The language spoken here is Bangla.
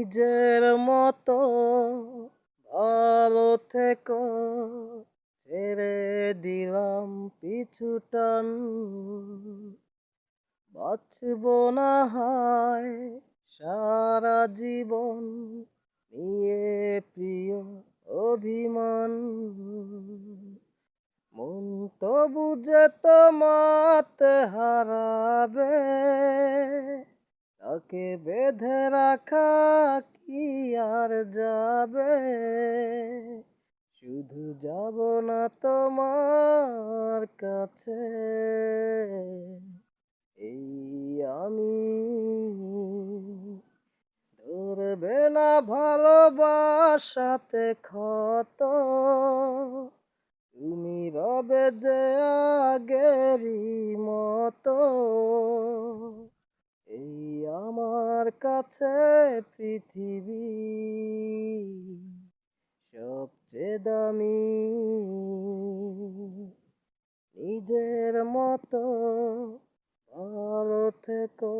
নিজের মতো ভালো থেকো, ছেড়ে দিলাম পিছুটান। বাঁচব না হয় সারা জীবন নিয়ে প্রিয় অভিমান। মন তো বুঝে তোমাতে হারাবে, তাকে বেঁধে রাখা কি আর যাবে। শুধু যাব না তোমার কাছে, এই আমি। ধরবে না ভালোবাসাতে ক্ষত, তুমি রবে যে আগেরই মতো। এই আমার কাছে পৃথিবী সবচেয়ে দামি। নিজের মতো ভালো থেকো।